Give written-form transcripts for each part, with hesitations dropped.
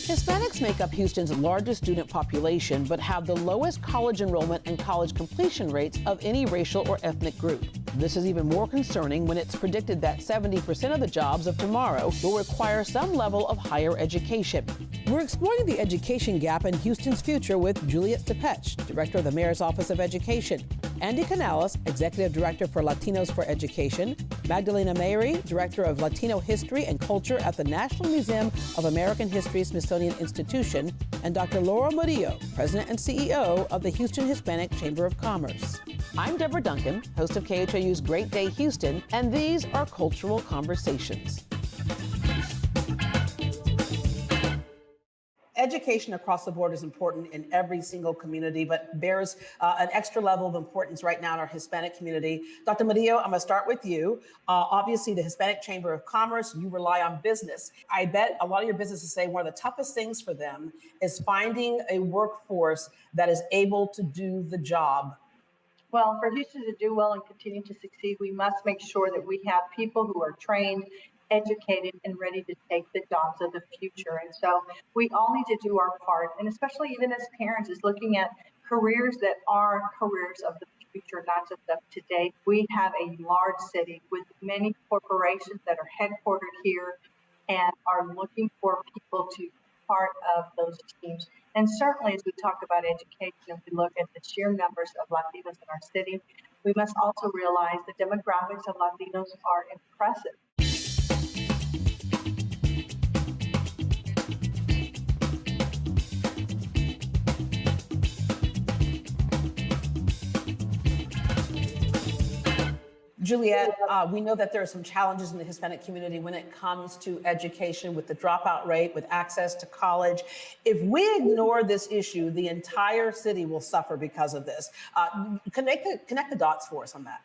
Hispanics make up Houston's largest student population, but have the lowest college enrollment and college completion rates of any racial or ethnic group. This is even more concerning when it's predicted that 70% of the jobs of tomorrow will require some level of higher education. We're exploring the education gap in Houston's future with Juliet Stepech, Director of the Mayor's Office of Education, Andy Canales, Executive Director for Latinos for Education, Magdalena Mayri, Director of Latino History and Culture at the National Museum of American History Smithsonian Institution, and Dr. Laura Murillo, President and CEO of the Houston Hispanic Chamber of Commerce. I'm Deborah Duncan, host of KHOU's Great Day Houston, and these are Cultural Conversations. Education across the board is important in every single community, but bears an extra level of importance right now in our Hispanic community. Dr. Murillo, I'm gonna start with you. Obviously, the Hispanic Chamber of Commerce, you rely on business. I bet a lot of your businesses say one of the toughest things for them is finding a workforce that is able to do the job. Well, for Houston to do well and continue to succeed, we must make sure that we have people who are trained, educated, and ready to take the jobs of the future. And so we all need to do our part, and especially even as parents, is looking at careers that are careers of the future, not just of today. We have a large city with many corporations that are headquartered here and are looking for people to be part of those teams. And certainly, as we talk about education, if we look at the sheer numbers of Latinos in our city, we must also realize the demographics of Latinos are impressive. Juliet, we know that there are some challenges in the Hispanic community when it comes to education, with the dropout rate, with access to college. If we ignore this issue, the entire city will suffer because of this. Connect the dots for us on that.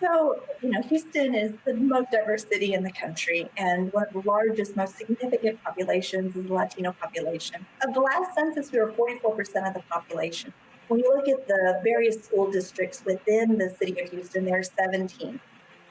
So, Houston is the most diverse city in the country, and one of the largest, most significant populations is the Latino population. Of the last census, we were 44% of the population. When you look at the various school districts within the city of Houston, there are 17.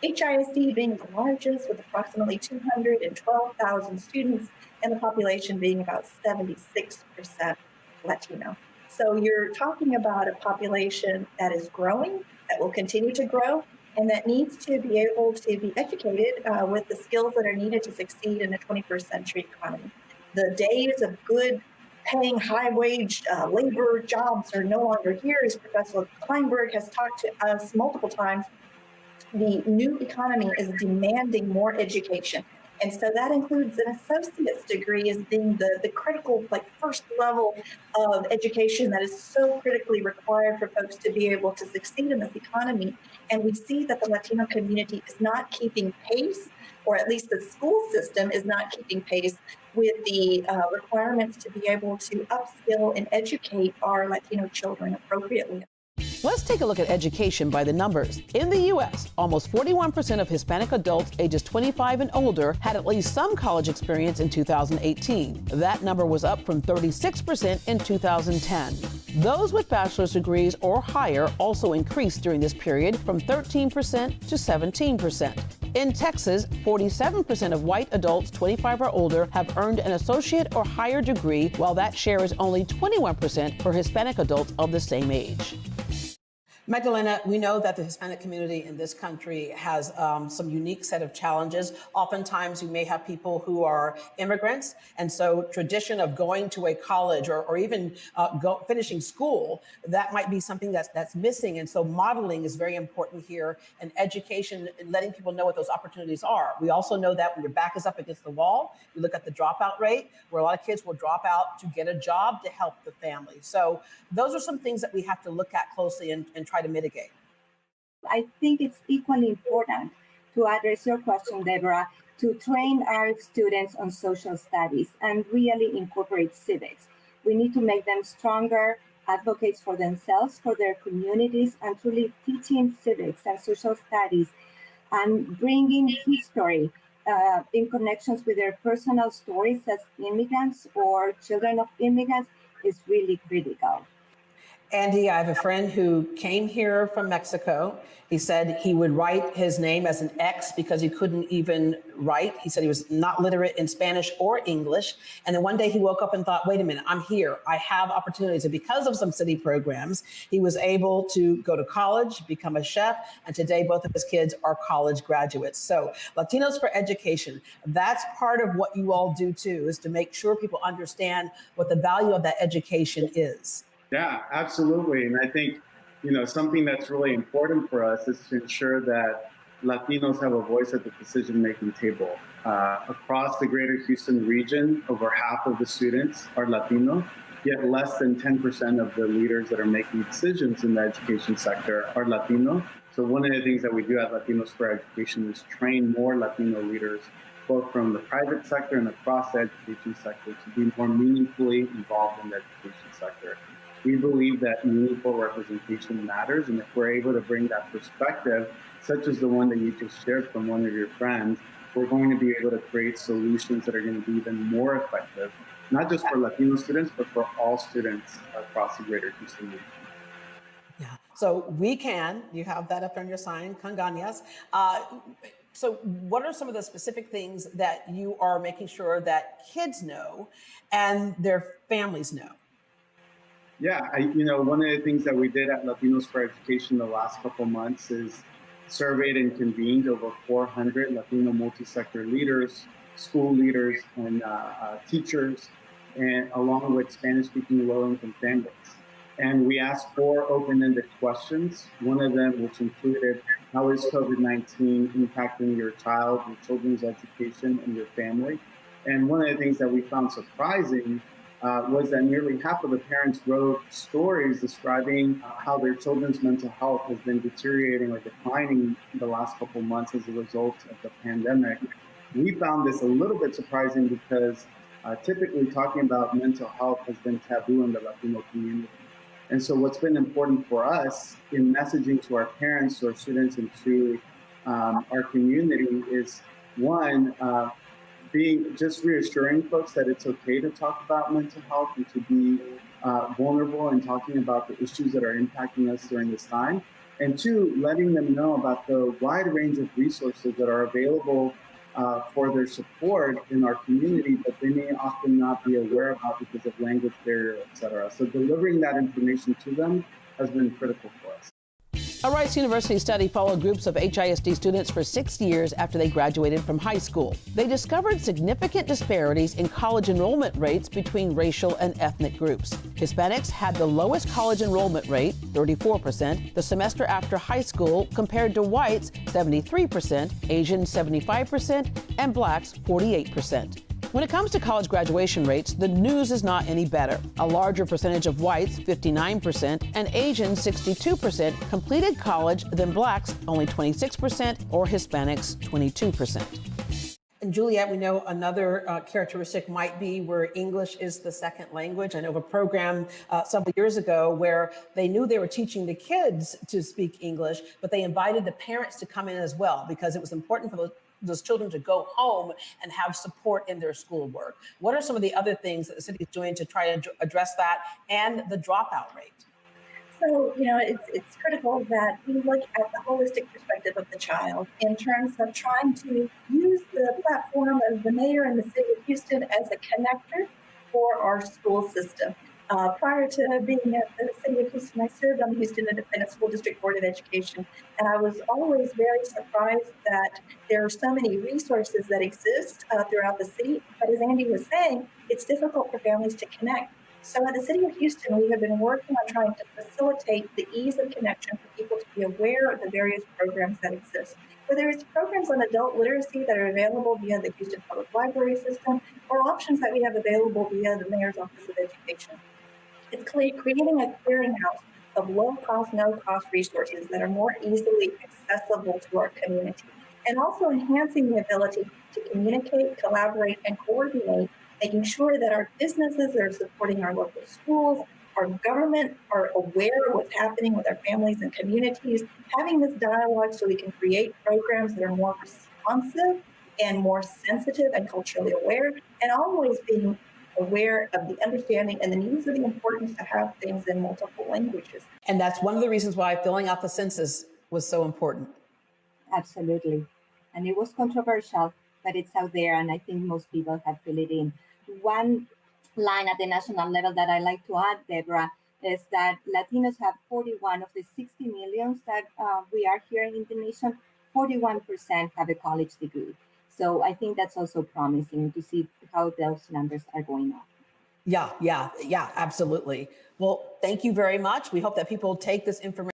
HISD being the largest with approximately 212,000 students, and the population being about 76% Latino. So you're talking about a population that is growing, that will continue to grow, and that needs to be able to be educated with the skills that are needed to succeed in a 21st century economy. The days of good paying high-wage labor jobs are no longer here. As Professor Kleinberg has talked to us multiple times, the new economy is demanding more education. And so that includes an associate's degree as being the critical, first level of education that is so critically required for folks to be able to succeed in this economy. And we see that the Latino community is not keeping pace, or at least the school system is not keeping pace with the requirements to be able to upskill and educate our Latino children appropriately. Let's take a look at education by the numbers. In the U.S., almost 41% of Hispanic adults ages 25 and older had at least some college experience in 2018. That number was up from 36% in 2010. Those with bachelor's degrees or higher also increased during this period from 13% to 17%. In Texas, 47% of white adults 25 or older have earned an associate or higher degree, while that share is only 21% for Hispanic adults of the same age. Magdalena, we know that the Hispanic community in this country has some unique set of challenges. Oftentimes, you may have people who are immigrants, and so tradition of going to a college or even finishing school, that might be something that's missing. And so modeling is very important here, and education and letting people know what those opportunities are. We also know that when your back is up against the wall, you look at the dropout rate, where a lot of kids will drop out to get a job to help the family. So those are some things that we have to look at closely and try to mitigate. I think it's equally important to address your question, Deborah, to train our students on social studies and really incorporate civics. We need to make them stronger advocates for themselves, for their communities, and truly teaching civics and social studies and bringing history in connections with their personal stories as immigrants or children of immigrants is really critical. Andy, I have a friend who came here from Mexico. He said he would write his name as an X because he couldn't even write. He said he was not literate in Spanish or English. And then one day he woke up and thought, wait a minute, I'm here. I have opportunities. And because of some city programs, he was able to go to college, become a chef. And today, both of his kids are college graduates. So Latinos for Education, that's part of what you all do too, is to make sure people understand what the value of that education is. Yeah, absolutely. And I think, something that's really important for us is to ensure that Latinos have a voice at the decision-making table. Across the greater Houston region, over half of the students are Latino, yet less than 10% of the leaders that are making decisions in the education sector are Latino. So one of the things that we do at Latinos for Education is train more Latino leaders, both from the private sector and across the education sector, to be more meaningfully involved in the education sector. We believe that meaningful representation matters, and if we're able to bring that perspective, such as the one that you just shared from one of your friends, we're going to be able to create solutions that are going to be even more effective, not just for Latino students, but for all students across the greater Houston region. Yeah. So you have that up on your sign, con ganas. So what are some of the specific things that you are making sure that kids know and their families know? Yeah, one of the things that we did at Latinos for Education the last couple months is surveyed and convened over 400 Latino multi-sector leaders, school leaders, and teachers, and along with Spanish-speaking low-income families. And we asked 4 open-ended questions. One of them, which included, how is COVID-19 impacting your child, your children's education, and your family? And one of the things that we found surprising was that nearly half of the parents wrote stories describing how their children's mental health has been deteriorating or declining in the last couple of months as a result of the pandemic. We found this a little bit surprising because typically talking about mental health has been taboo in the Latino community. And so what's been important for us in messaging to our parents, to our students, and to our community is, one, being just reassuring folks that it's okay to talk about mental health and to be vulnerable and talking about the issues that are impacting us during this time. And 2, letting them know about the wide range of resources that are available for their support in our community, but they may often not be aware about because of language barrier, et cetera. So delivering that information to them has been critical for us. A Rice University study followed groups of HISD students for 6 years after they graduated from high school. They discovered significant disparities in college enrollment rates between racial and ethnic groups. Hispanics had the lowest college enrollment rate, 34%, the semester after high school, compared to whites, 73%, Asians, 75%, and blacks, 48%. When it comes to college graduation rates, the news is not any better. A larger percentage of whites, 59%, and Asians, 62%, completed college than blacks, only 26%, or Hispanics, 22%. And Juliet, we know another characteristic might be where English is the second language. I know of a program several years ago where they knew they were teaching the kids to speak English, but they invited the parents to come in as well because it was important for those children to go home and have support in their schoolwork. What are some of the other things that the city is doing to try to address that and the dropout rate? So, it's critical that we look at the holistic perspective of the child in terms of trying to use the platform of the mayor and the city of Houston as a connector for our school system. Prior to being at the city of Houston, I served on the Houston Independent School District Board of Education, and I was always very surprised that there are so many resources that exist throughout the city. But as Andy was saying, it's difficult for families to connect. So at the city of Houston, we have been working on trying to facilitate the ease of connection for people to be aware of the various programs that exist. Whether it's programs on adult literacy that are available via the Houston Public Library system, or options that we have available via the Mayor's Office of Education. It's creating a clearinghouse of low-cost, no-cost resources that are more easily accessible to our community, and also enhancing the ability to communicate, collaborate, and coordinate, making sure that our businesses that are supporting our local schools, our government are aware of what's happening with our families and communities, having this dialogue so we can create programs that are more responsive and more sensitive and culturally aware, and always being aware of the understanding and the needs of the importance to have things in multiple languages. And that's one of the reasons why filling out the census was so important. Absolutely. And it was controversial, but it's out there, and I think most people have filled it in. One line at the national level that I like to add, Deborah, is that Latinos have 41 of the 60 millions that we are here in the nation, 41% have a college degree. So I think that's also promising to see how those numbers are going up. Yeah, absolutely. Well, thank you very much. We hope that people take this information